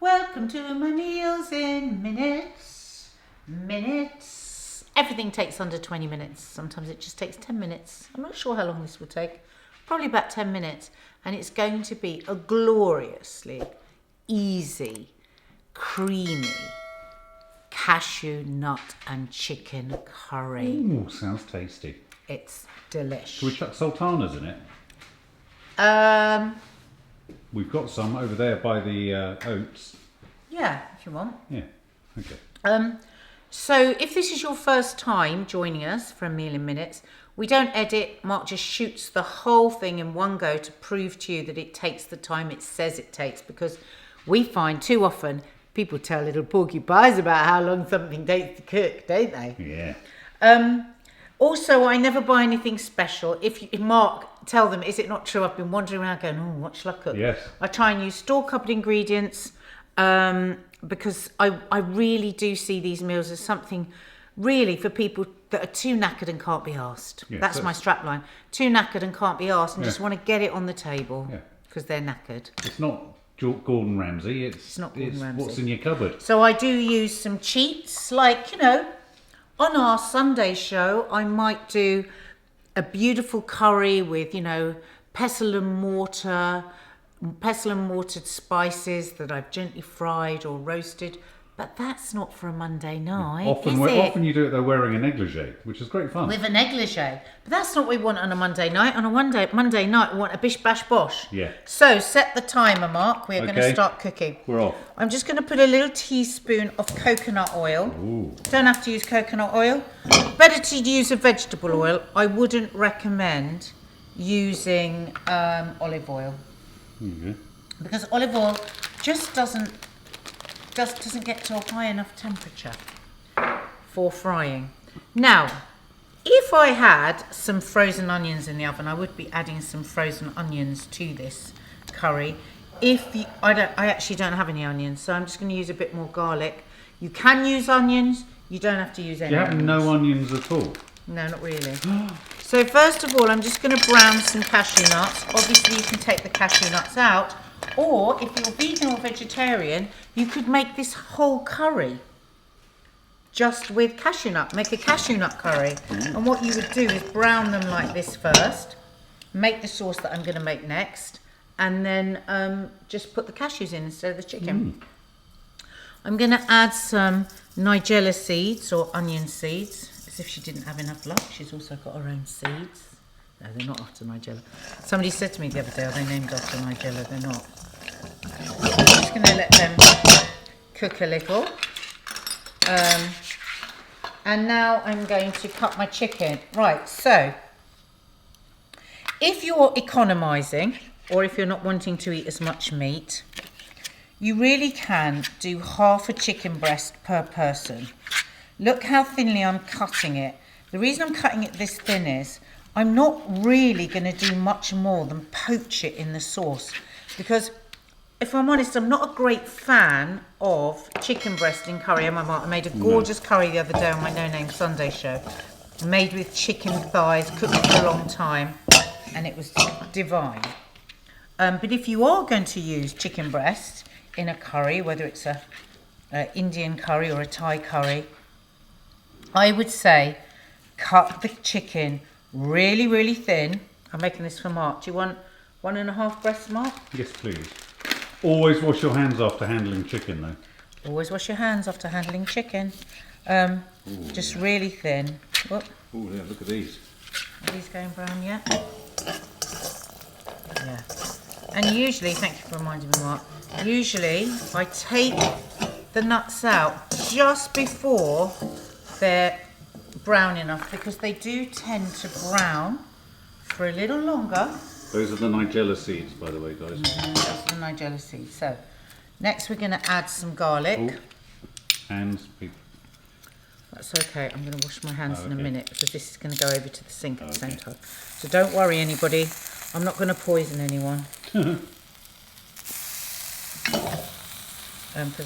Welcome to my meals in minutes. Everything takes under 20 minutes. Sometimes it just takes 10 minutes. I'm not sure how long this will take. Probably about 10 minutes. And it's going to be a gloriously easy, creamy cashew nut and chicken curry. Ooh, sounds tasty. It's delish. Should we chuck sultanas in it? We've got some over there by the oats. Yeah, if you want. Yeah, okay. So if this is your first time joining us for a meal in minutes, we don't edit. Mark just shoots the whole thing in one go to prove to you that it takes the time it says it takes, because we find too often people tell little porcupines about how long something takes to cook, don't they? Yeah. Also, I never buy anything special. If Mark, tell them, is it not true? I've been wandering around going, oh, what shall I cook? Yes. I try and use store-cupboard ingredients because I really do see these meals as something really for people that are too knackered and can't be asked. Yes, that's my strap line. Too knackered and can't be asked and just want to get it on the table because they're knackered. It's not Gordon Ramsay. It's not Gordon Ramsay. What's in your cupboard. So I do use some cheats, like, on our Sunday show, I might do a beautiful curry with, pestle and mortared spices that I've gently fried or roasted. But that's not for a Monday night, Often you do it though wearing a negligee, which is great fun. With a negligee. But that's not what we want on a Monday night. On a Monday night, we want a bish bash bosh. Yeah. So set the timer, Mark. We're going to start cooking. We're off. I'm just going to put a little teaspoon of coconut oil. Ooh. Don't have to use coconut oil. Better to use a vegetable oil. I wouldn't recommend using olive oil. Mm-hmm. Because olive oil just doesn't get to a high enough temperature for frying. Now, if I had some frozen onions in the oven, I would be adding some frozen onions to this curry. I actually don't have any onions, so I'm just going to use a bit more garlic. You can use onions. You don't have to use any. You have onions. no onions at all? No, not really. So first of all, I'm just going to brown some cashew nuts. Obviously, you can take the cashew nuts out. Or if you're vegan or vegetarian, you could make this whole curry just with cashew nut. Make a cashew nut curry. And what you would do is brown them like this first. Make the sauce that I'm going to make next. And then just put the cashews in instead of the chicken. I'm going to add some nigella seeds or onion seeds. As if she didn't have enough luck. She's also got her own seeds. No, they're not after Nigella. Somebody said to me the other day, are they named after Nigella? They're not. I'm just going to let them cook a little. And now I'm going to cut my chicken. Right, so if you're economising or if you're not wanting to eat as much meat, you really can do half a chicken breast per person. Look how thinly I'm cutting it. The reason I'm cutting it this thin is I'm not really going to do much more than poach it in the sauce, because if I'm honest, I'm not a great fan of chicken breast in curry. I made a gorgeous curry the other day on my No Name Sunday show, made with chicken thighs, cooked for a long time, and it was divine. But if you are going to use chicken breast in a curry, whether it's a Indian curry or a Thai curry, I would say cut the chicken really, really thin. I'm making this for Mark. Do you want 1.5 breasts, Mark? Yes, please. Always wash your hands after handling chicken, though. Always wash your hands after handling chicken. Just really thin. Whoop. Oh, yeah, look at these. Are these going brown yet? Yeah. And usually, thank you for reminding me, Mark, usually I take the nuts out just before they're brown enough, because they do tend to brown for a little longer. Those are the nigella seeds, by the way, guys. Those are the nigella seeds. So next we're going to add some garlic. Oh, hands. That's okay. I'm going to wash my hands in a minute, because this is going to go over to the sink at the same time. So don't worry, anybody. I'm not going to poison anyone. Because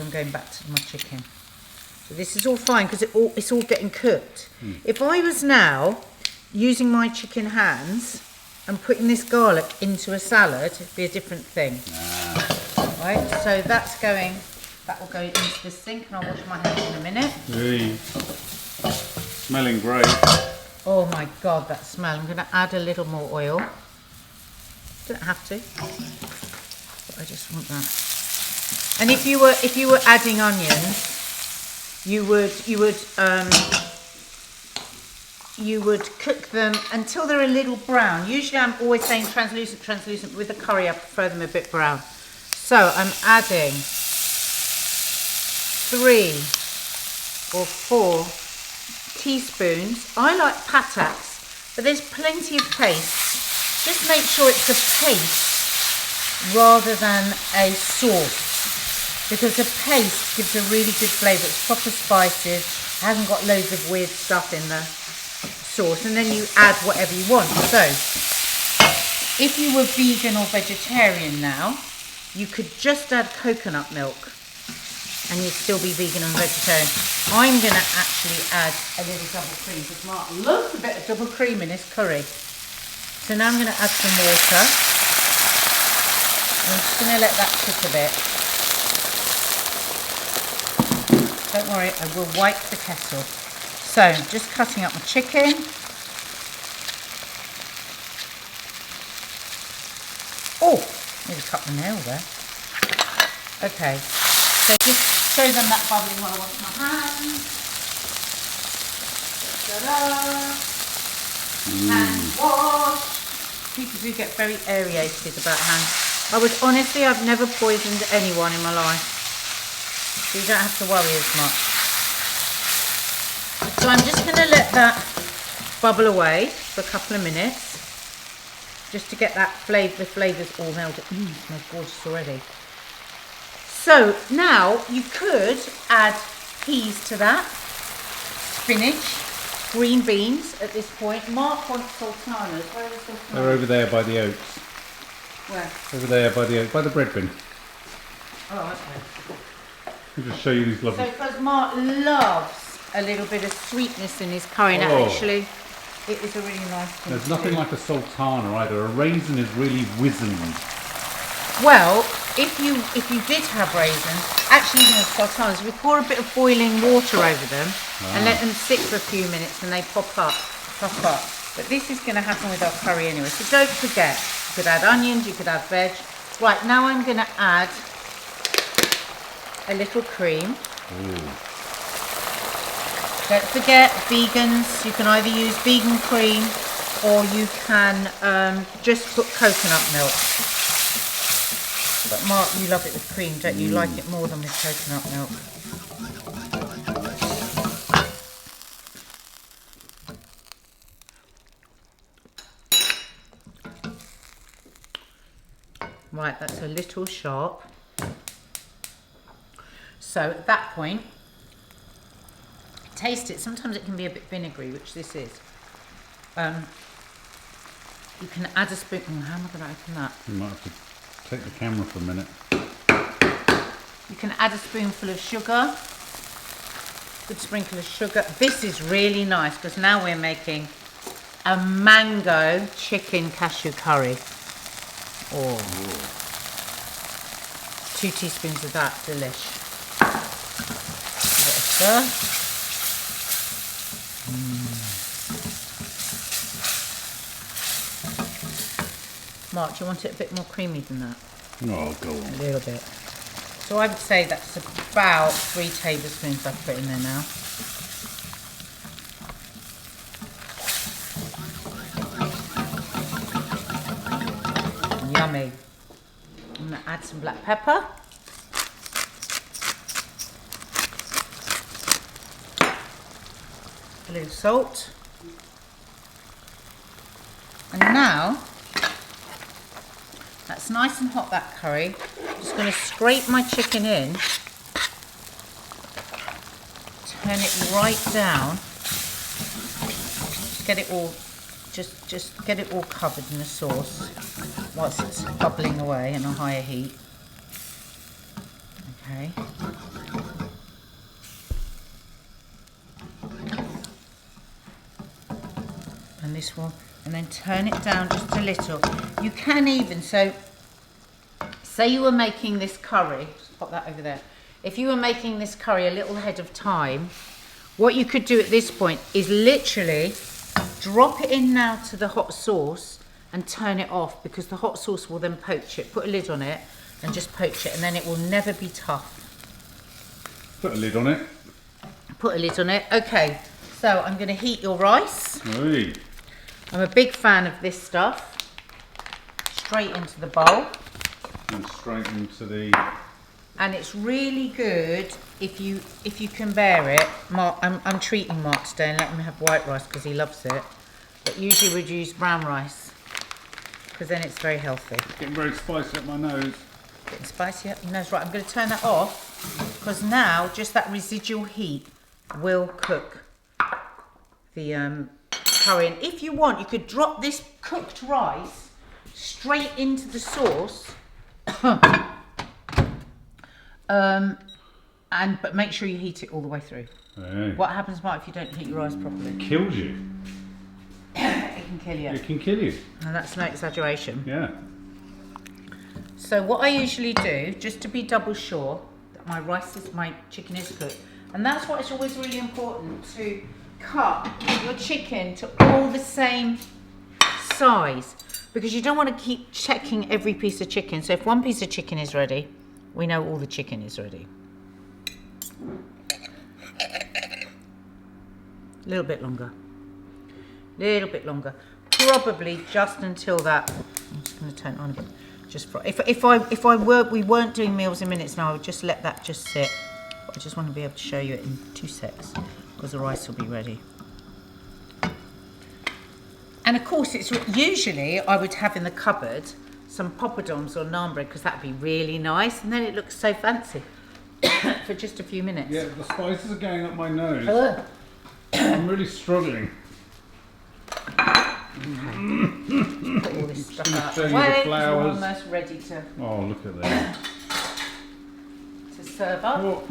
I'm going back to my chicken. So this is all fine because it's all getting cooked. If I was now using my chicken hands and putting this garlic into a salad, it'd be a different thing. Right, so that's going That will go into the sink and I'll wash my hands in a minute. Hey. Smelling great. Oh my God, that smell. I'm going to add a little more oil. Don't have to, but I just want that. And if you were adding onions, you would cook them until they're a little brown. Usually I'm always saying translucent, but with the curry I prefer them a bit brown. So I'm adding 3 or 4 teaspoons. I like pataks, but there's plenty of paste. Just make sure it's a paste rather than a sauce, because the paste gives a really good flavour. It's proper spices, hasn't got loads of weird stuff in the sauce, and then you add whatever you want. So if you were vegan or vegetarian now, you could just add coconut milk and you'd still be vegan and vegetarian. I'm going to actually add a little double cream because Mark loves a bit of double cream in his curry. So now I'm going to add some water. I'm just going to let that cook a bit. Don't worry, I will wipe the kettle. So, just cutting up my chicken. Oh, nearly cut the nail there. Okay, so just show them that bubbling while I wash my hands. Ta-da! Hand wash. People do get very aerated about hands. I've never poisoned anyone in my life. So you don't have to worry as much. So I'm just going to let that bubble away for a couple of minutes, just to get that the flavours all melted. It smells gorgeous already. So now you could add peas to that, spinach, green beans at this point. Mark wants sultanas. Where are the sultanas? They're over there by the oats. Where? Over there by the oats, by the bread bin. Oh, okay. I'll just show you these lovely. So because Mark loves a little bit of sweetness in his curry, now actually it is a really nice thing. There's nothing like a sultana either. A raisin is really wizened. Well, if you did have raisins, actually even with sultanas, we pour a bit of boiling water over them and let them sit for a few minutes and they pop up. But this is going to happen with our curry anyway, so don't forget, you could add onions, you could add veg. Right, now I'm going to add a little cream. Ooh. Don't forget, vegans, you can either use vegan cream or you can just put coconut milk. But Mark, you love it with cream, don't you? Like it more than with coconut milk. Right, that's a little sharp. So at that point, taste it. Sometimes it can be a bit vinegary, which this is. You can add a spoon. How am I going to open that? You might have to take the camera for a minute. You can add a spoonful of sugar. Good sprinkle of sugar. This is really nice because now we're making a mango chicken cashew curry. Oh. 2 teaspoons of that, delish. Give it a stir. Mark, do you want it a bit more creamy than that? Oh, go on. A little bit. So I would say that's about 3 tablespoons I've put in there now. Yummy. I'm going to add some black pepper. A little salt. And now, that's nice and hot, that curry. I'm just going to scrape my chicken in. Turn it right down. Just get it all, just get it all covered in the sauce whilst it's bubbling away on a higher heat. Okay. And this one, and then turn it down just a little. You can even, so say you were making this curry, just pop that over there. if you were making this curry a little ahead of time, what you could do at this point is literally drop it in now to the hot sauce and turn it off, because the hot sauce will then poach it. Put a lid on it and just poach it, and then it will never be tough. Put a lid on it. Put a lid on it. Okay, so I'm going to heat your rice. Oi. I'm a big fan of this stuff. Straight into the bowl. And straight into the... And it's really good if you can bear it. Mark, I'm treating Mark today and letting him have white rice because he loves it. But usually we'd use brown rice because then it's very healthy. Getting very spicy up my nose. Getting spicy up your nose. Right, I'm going to turn that off because now just that residual heat will cook the curry. And if you want, you could drop this cooked rice straight into the sauce. But make sure you heat it all the way through. Hey. What happens, Mark, if you don't heat your rice properly? It kills you. It can kill you. It can kill you. And that's no exaggeration. Yeah. So what I usually do, just to be double sure that my chicken is cooked, and that's why it's always really important to cut your chicken to all the same size, because you don't want to keep checking every piece of chicken. So if one piece of chicken is ready, we know all the chicken is ready. A little bit longer. Probably just until that. I'm just going to turn it on a bit. Just for, we weren't doing meals in minutes now, I would just let that just sit. But I just want to be able to show you it in 2 secs because the rice will be ready. And of course, it's usually I would have in the cupboard some poppadoms or naan bread because that'd be really nice, and then it looks so fancy for just a few minutes. Yeah, the spices are going up my nose. I'm really struggling. Put all this stuff out Show of you the the way. flowers. We're almost ready to Oh, look at that. serve up. Oh.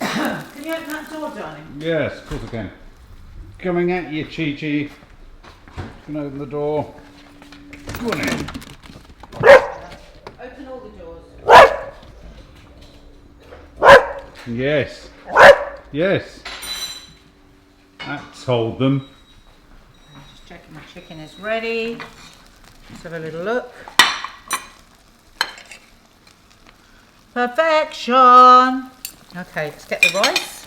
Can you open that door, darling? Yes, of course I can. Coming at you, Chi-Chi. You can open the door. Go on in. Open all the doors. Yes. Yes. That told them. Just checking my chicken is ready. Let's have a little look. Perfection. Okay, let's get the rice.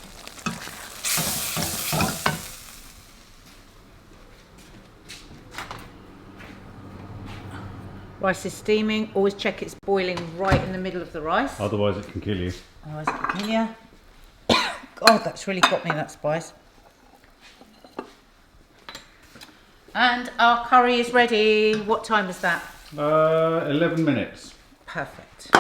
Rice is steaming. Always check it's boiling right in the middle of the rice. Otherwise it can kill you. Otherwise it can kill you. God, that's really got me, that spice. And our curry is ready. What time is that? 11 minutes. Perfect.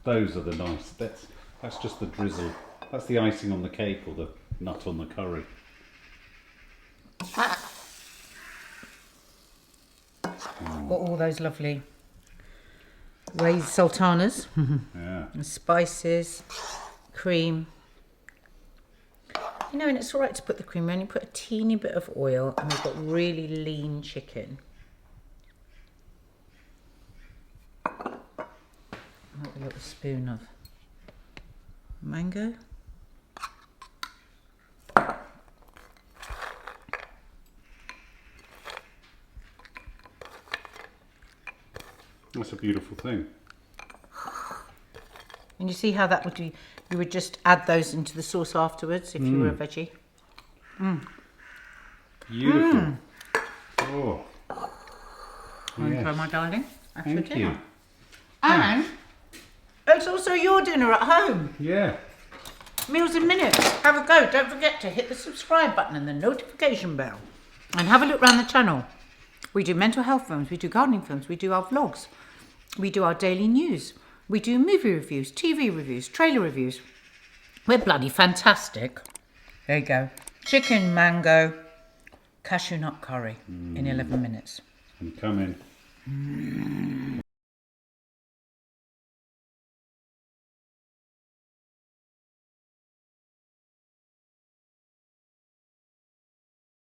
Those are the nice. That's just the drizzle. That's the icing on the cake or the nut on the curry. Got all those lovely raised sultanas. Yeah. And spices, cream. You know, and it's all right to put the cream in. You put a teeny bit of oil, and we've got really lean chicken. Have a little spoon of mango. That's a beautiful thing. And you see how that would be, you would just add those into the sauce afterwards if you were a veggie. Beautiful. Oh. Yes. My darling. That's your Thank you. dinner. And it's also your dinner at home. Yeah. Meals in minutes. Have a go. Don't forget to hit the subscribe button and the notification bell. And have a look around the channel. We do mental health films, we do gardening films, we do our vlogs, we do our daily news, we do movie reviews, TV reviews, trailer reviews. We're bloody fantastic. There you go. Chicken mango cashew nut curry in 11 minutes. And come in.